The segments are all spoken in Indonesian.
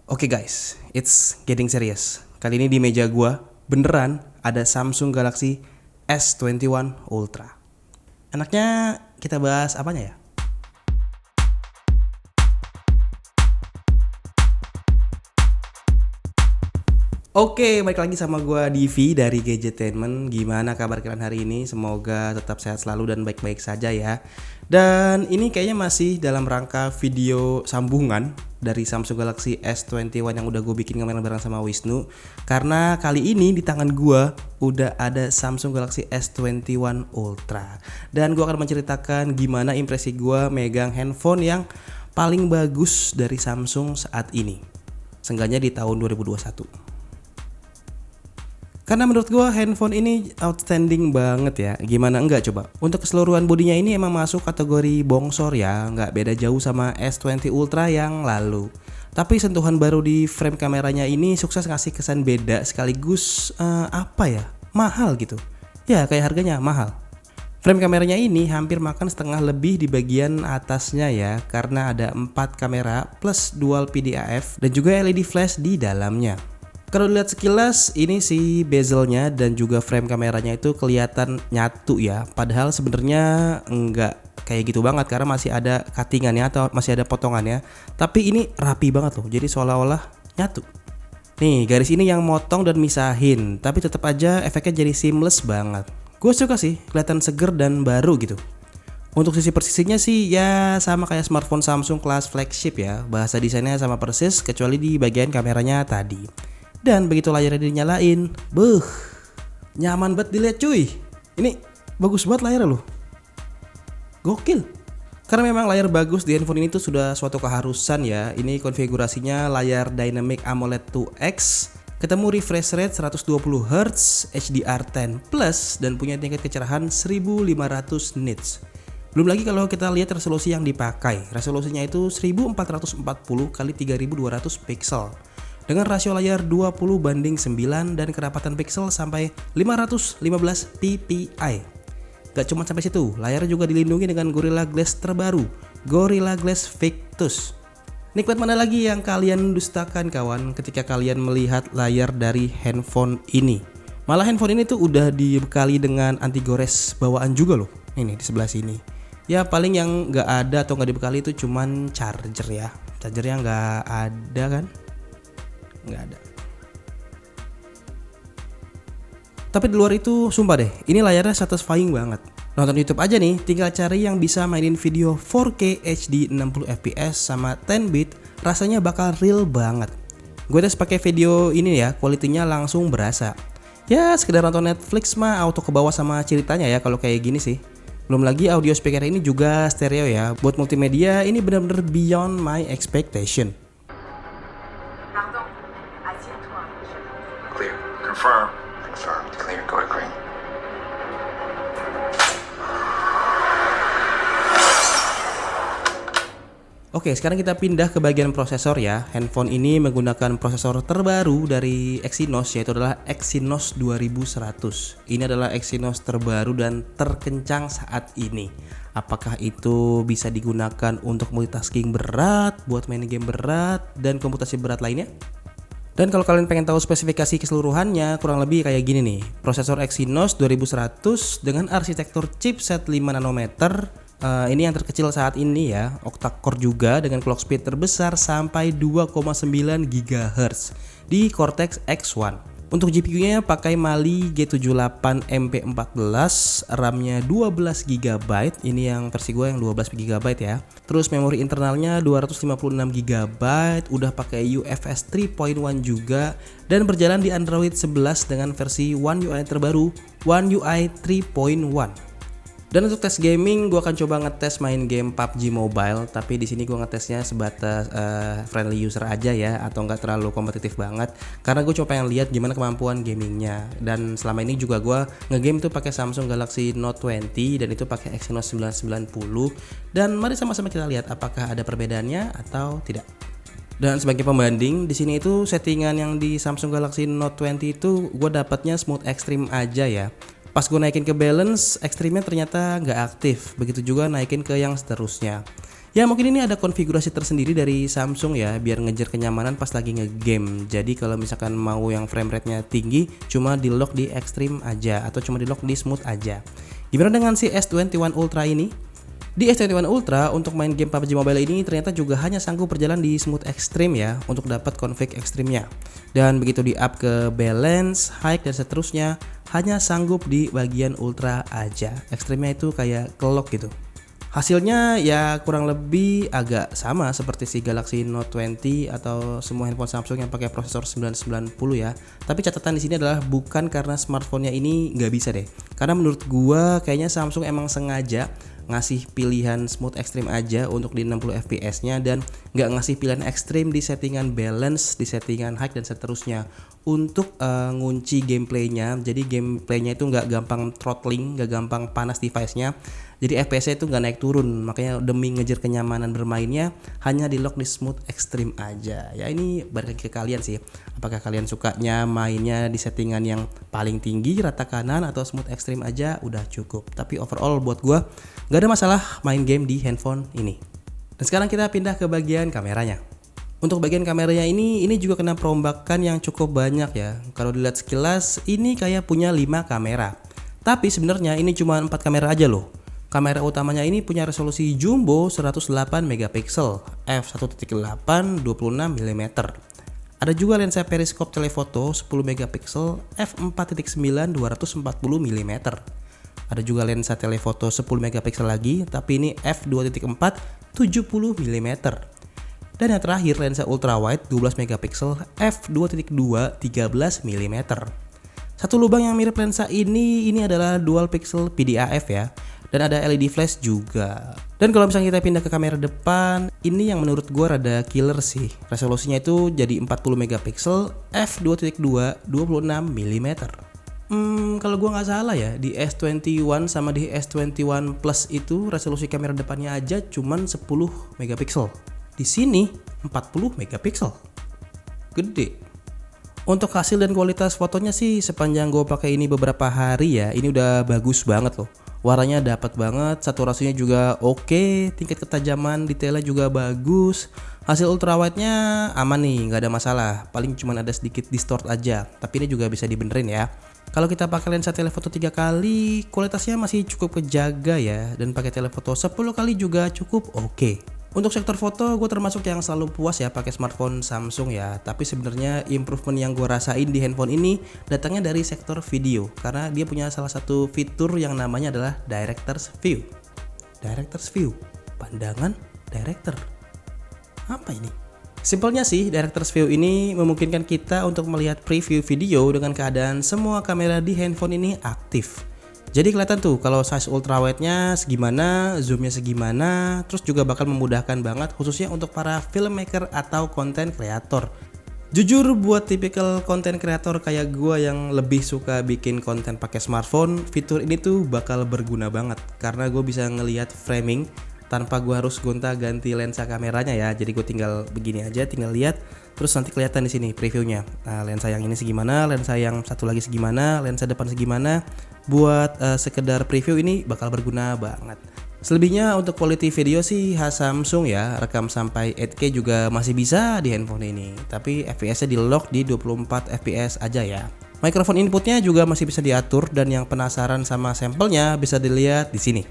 Oke guys, it's getting serious. Kali ini di meja gua beneran ada Samsung Galaxy S21 Ultra. Enaknya kita bahas apanya ya? Oke, balik lagi sama gua Divi dari Gadgetainment. Gimana kabar kalian hari ini? Semoga tetap sehat selalu dan baik-baik saja ya. Dan ini kayaknya masih dalam rangka video sambungan dari Samsung Galaxy S21 yang udah gue bikin kemarin bareng sama Wisnu. Karena kali ini di tangan gua udah ada Samsung Galaxy S21 Ultra. Dan gua akan menceritakan gimana impresi gua megang handphone yang paling bagus dari Samsung saat ini. Seenggaknya di tahun 2021. Karena menurut gue handphone ini outstanding banget ya. Gimana enggak coba? Untuk keseluruhan bodinya ini emang masuk kategori bongsor ya. Nggak beda jauh sama S20 Ultra yang lalu. Tapi sentuhan baru di frame kameranya ini sukses ngasih kesan beda sekaligus mahal gitu. Ya kayak harganya mahal. Frame kameranya ini hampir makan setengah lebih di bagian atasnya ya. Karena ada 4 kamera plus dual PDAF dan juga LED flash di dalamnya. Kalau dilihat sekilas ini sih bezelnya dan juga frame kameranya itu kelihatan nyatu ya. Padahal sebenarnya enggak kayak gitu banget karena masih ada cuttingannya atau masih ada potongannya. Tapi ini rapi banget loh. Jadi seolah-olah nyatu. Nih garis ini yang motong dan misahin. Tapi tetap aja efeknya jadi seamless banget. Gue suka sih kelihatan seger dan baru gitu. Untuk sisi persisinya sih ya sama kayak smartphone Samsung kelas flagship ya. Bahasa desainnya sama persis kecuali di bagian kameranya tadi. Dan begitu layarnya dinyalain, nyaman banget dilihat cuy. Ini bagus banget layarnya loh. Gokil. Karena memang layar bagus di handphone ini tuh sudah suatu keharusan ya. Ini konfigurasinya layar Dynamic AMOLED 2X, ketemu refresh rate 120Hz, HDR10+, dan punya tingkat kecerahan 1500 nits. Belum lagi kalau kita lihat resolusi yang dipakai. Resolusinya itu 1440 x 3200 pixel. Dengan rasio layar 20:9 dan kerapatan pixel sampai 515 ppi. Gak cuma sampai situ, layarnya juga dilindungi dengan Gorilla Glass terbaru, Gorilla Glass Victus. Nikmat mana lagi yang kalian dustakan kawan ketika kalian melihat layar dari handphone ini? Malah handphone ini tuh udah dibekali dengan anti gores bawaan juga loh. Ini di sebelah sini. Ya paling yang gak ada atau gak dibekali itu cuman charger ya. Chargernya gak ada kan? Nggak ada. Tapi di luar itu sumpah deh, ini layarnya satisfying banget. Nonton YouTube aja nih, tinggal cari yang bisa mainin video 4K HD 60fps sama 10-bit, rasanya bakal real banget. Gue tes pakai video ini ya, kualitinya langsung berasa. Ya sekedar nonton Netflix mah auto ke bawah sama ceritanya ya kalau kayak gini sih. Belum lagi audio speaker ini juga stereo ya. Buat multimedia ini benar-benar beyond my expectation. Clear. Confirm. Confirmed. Clear. Go to green. Oke, sekarang kita pindah ke bagian prosesor ya. Handphone ini menggunakan prosesor terbaru dari Exynos, yaitu adalah Exynos 2100. Ini adalah Exynos terbaru dan terkencang saat ini. Apakah itu bisa digunakan untuk multitasking berat, buat main game berat, dan komputasi berat lainnya? Dan kalau kalian pengen tahu spesifikasi keseluruhannya, kurang lebih kayak gini nih. Prosesor Exynos 2100 dengan arsitektur chipset 5 nanometer. Ini yang terkecil saat ini ya. Octa-core juga dengan clock speed terbesar sampai 2,9 GHz di Cortex X1. Untuk GPU-nya pakai Mali G78 MP14, RAM-nya 12 GB. Ini yang versi gue yang 12 GB ya. Terus memori internalnya 256 GB, udah pakai UFS 3.1 juga dan berjalan di Android 11 dengan versi One UI terbaru, One UI 3.1. Dan untuk tes gaming, gue akan coba ngetes main game PUBG Mobile, tapi di sini gue ngetesnya sebatas friendly user aja ya, atau nggak terlalu kompetitif banget, karena gue coba pengen lihat gimana kemampuan gamingnya. Dan selama ini juga gue ngegame tuh pakai Samsung Galaxy Note 20 dan itu pakai Exynos 990. Dan mari sama-sama kita lihat apakah ada perbedaannya atau tidak. Dan sebagai pembanding, di sini itu settingan yang di Samsung Galaxy Note 20 itu gue dapatnya smooth extreme aja ya. Pas gue naikin ke balance, ekstrimnya ternyata nggak aktif. Begitu juga naikin ke yang seterusnya. Ya mungkin ini ada konfigurasi tersendiri dari Samsung ya, biar ngejar kenyamanan pas lagi ngegame. Jadi kalau misalkan mau yang frame rate-nya tinggi, cuma di lock di extreme aja atau cuma di lock di smooth aja. Gimana dengan si S21 Ultra ini? Di S21 Ultra untuk main game PUBG Mobile ini ternyata juga hanya sanggup berjalan di smooth extreme ya untuk dapat config ekstrimnya. Dan begitu di up ke balance, high dan seterusnya hanya sanggup di bagian ultra aja. Ekstrimnya itu kayak kelok gitu. Hasilnya ya kurang lebih agak sama seperti si Galaxy Note 20 atau semua handphone Samsung yang pakai prosesor 990 ya. Tapi catatan di sini adalah bukan karena smartphone-nya ini nggak bisa deh. Karena menurut gua kayaknya Samsung emang sengaja ngasih pilihan smooth extreme aja untuk di 60 fps-nya dan nggak ngasih pilihan ekstrim di settingan balance, di settingan high dan seterusnya untuk ngunci gameplaynya. Jadi gameplaynya itu nggak gampang throttling, nggak gampang panas device-nya. Jadi FPS-nya itu nggak naik turun, makanya demi ngejar kenyamanan bermainnya hanya di lock di smooth extreme aja. Ya ini balik lagi ke kalian sih. Apakah kalian sukanya mainnya di settingan yang paling tinggi, rata kanan atau smooth extreme aja udah cukup. Tapi overall buat gua nggak ada masalah main game di handphone ini. Dan sekarang kita pindah ke bagian kameranya. Untuk bagian kameranya ini juga kena perombakan yang cukup banyak ya. Kalau dilihat sekilas ini kayak punya 5 kamera. Tapi sebenarnya ini cuma 4 kamera aja loh. Kamera utamanya ini punya resolusi jumbo 108 megapiksel, f1.8 26 mm. Ada juga lensa periskop telefoto 10 megapiksel, f4.9 240 mm. Ada juga lensa telefoto 10 megapiksel lagi, tapi ini f2.4 70 mm. Dan yang terakhir lensa ultrawide 12 megapiksel, f2.2 13 mm. Satu lubang yang mirip lensa ini adalah dual pixel PDAF ya. Dan ada LED flash juga. Dan kalau misalnya kita pindah ke kamera depan, ini yang menurut gue rada killer sih. Resolusinya itu jadi 40 megapiksel, f2.2 26 mm. Kalau gue nggak salah ya, di S21 sama di S21 Plus itu resolusi kamera depannya aja cuman 10 megapiksel. Di sini 40 megapiksel. Gede. Untuk hasil dan kualitas fotonya sih sepanjang gue pakai ini beberapa hari ya, ini udah bagus banget loh. Warnanya dapat banget, saturasinya juga oke, tingkat ketajaman detailnya juga bagus. Hasil ultrawide-nya aman nih, nggak ada masalah. Paling cuma ada sedikit distort aja, tapi ini juga bisa dibenerin ya. Kalau kita pakai lensa telefoto 3 kali, kualitasnya masih cukup kejaga ya. Dan pakai telefoto 10 kali juga cukup oke. Untuk sektor foto gue termasuk yang selalu puas ya pakai smartphone Samsung ya. Tapi sebenarnya improvement yang gue rasain di handphone ini datangnya dari sektor video, karena dia punya salah satu fitur yang namanya adalah Director's View. Director's View, pandangan director. Apa ini? Simpelnya sih, Director's View ini memungkinkan kita untuk melihat preview video dengan keadaan semua kamera di handphone ini aktif. Jadi kelihatan tuh kalau size ultrawide-nya segimana, zoom-nya segimana, terus juga bakal memudahkan banget khususnya untuk para filmmaker atau content creator. Jujur buat tipikal content creator kayak gua yang lebih suka bikin konten pakai smartphone, fitur ini tuh bakal berguna banget karena gue bisa ngelihat framing tanpa gue harus gonta-ganti lensa kameranya ya. Jadi gue tinggal begini aja, tinggal lihat, terus nanti kelihatan di sini previewnya. Nah, lensa yang ini segimana, lensa yang satu lagi segimana, lensa depan segimana. Buat sekedar preview ini bakal berguna banget. Selebihnya untuk quality video sih khas Samsung ya, rekam sampai 8K juga masih bisa di handphone ini. Tapi FPS-nya di lock di 24 FPS aja ya. Microphone inputnya juga masih bisa diatur, dan yang penasaran sama sampelnya bisa dilihat di sini.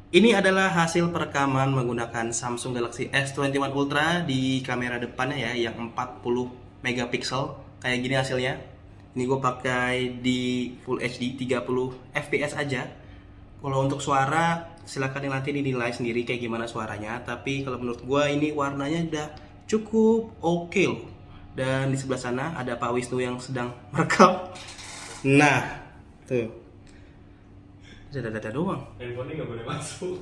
Ini adalah hasil perekaman menggunakan Samsung Galaxy S21 Ultra di kamera depannya ya, yang 40 megapiksel. Kayak gini hasilnya. Ini gue pakai di Full HD 30 fps aja. Kalau untuk suara silahkan nanti dinilai sendiri kayak gimana suaranya. Tapi kalau menurut gue ini warnanya udah cukup oke loh. Dan di sebelah sana ada Pak Wisnu yang sedang merekam. Nah, tuh. Dada doang. Handphonenya nggak boleh masuk.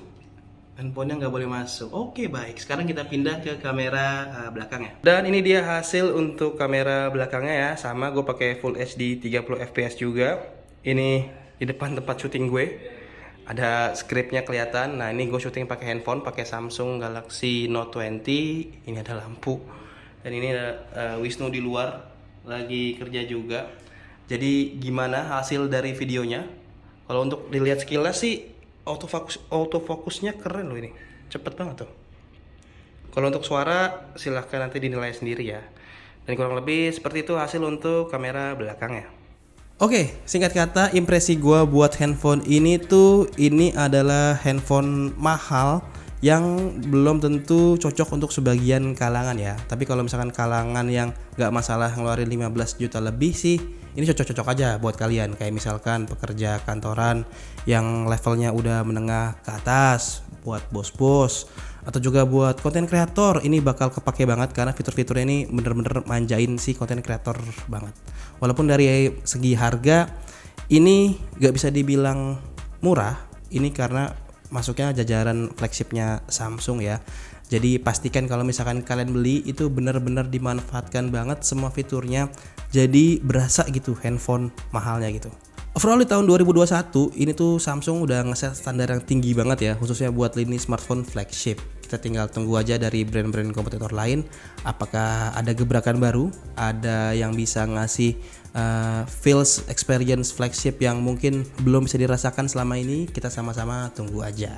Handphonenya nggak boleh masuk. Oke, baik. Sekarang kita pindah ke kamera belakangnya. Dan ini dia hasil untuk kamera belakangnya ya. Sama, gue pakai Full HD 30 fps juga. Ini di depan tempat syuting gue. Ada scriptnya kelihatan. Nah, ini gue syuting pakai handphone, pakai Samsung Galaxy Note 20. Ini ada lampu. Dan ini ada Wisnu di luar lagi kerja juga. Jadi gimana hasil dari videonya? Kalau untuk dilihat sekilas sih autofokusnya keren loh ini. Cepet banget tuh. Kalau untuk suara silahkan nanti dinilai sendiri ya. Dan kurang lebih seperti itu hasil untuk kamera belakangnya. Oke, singkat kata impresi gua buat handphone ini adalah handphone mahal yang belum tentu cocok untuk sebagian kalangan ya. Tapi kalau misalkan kalangan yang nggak masalah ngeluarin 15 juta lebih sih, ini cocok-cocok aja buat kalian. Kayak misalkan pekerja kantoran yang levelnya udah menengah ke atas, buat bos-bos, atau juga buat konten kreator. Ini bakal kepake banget karena fitur-fiturnya ini bener-bener manjain si konten kreator banget. Walaupun dari segi harga ini nggak bisa dibilang murah, ini karena masuknya jajaran flagshipnya Samsung ya. Jadi pastikan kalau misalkan kalian beli itu benar-benar dimanfaatkan banget semua fiturnya. Jadi berasa gitu handphone mahalnya gitu. Overall di tahun 2021 ini tuh Samsung udah ngeset standar yang tinggi banget ya, khususnya buat lini smartphone flagship. Kita tinggal tunggu aja dari brand-brand kompetitor lain apakah ada gebrakan baru, ada yang bisa ngasih feels experience flagship yang mungkin belum bisa dirasakan selama ini. Kita sama-sama tunggu aja.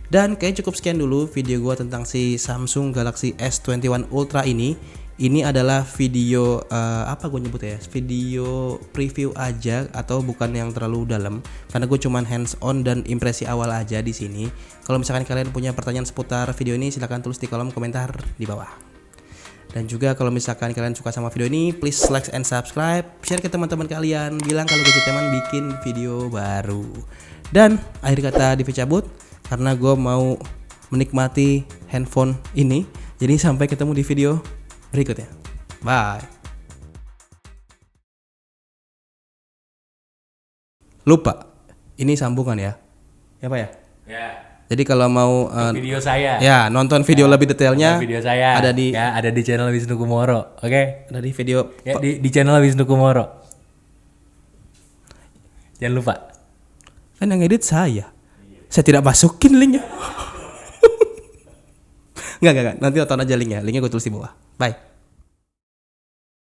Dan kayak cukup sekian dulu video gua tentang si Samsung Galaxy S21 Ultra ini. Ini adalah video apa gue nyebut ya, video preview aja atau bukan yang terlalu dalam karena gue cuman hands on dan impresi awal aja di sini. Kalau misalkan kalian punya pertanyaan seputar video ini silahkan tulis di kolom komentar di bawah. Dan juga kalau misalkan kalian suka sama video ini, please like and subscribe, share ke teman-teman kalian, bilang kalau Gadget Teman bikin video baru. Dan akhir kata Divi cabut karena gue mau menikmati handphone ini. Jadi sampai ketemu di video berikutnya. Bye. Lupa, ini sambungan ya. Ya Pak ya? Ya. Jadi kalau mau Video saya. ya nonton video lebih detailnya Video saya. ada di ada di channel Wisnu Kumoro. Oke. ada di video Ya, di channel Wisnu Kumoro. Jangan lupa. kan yang edit saya. Saya tidak masukin linknya. Enggak. Nanti tonton aja linknya. Linknya gue tulis di bawah. Bye.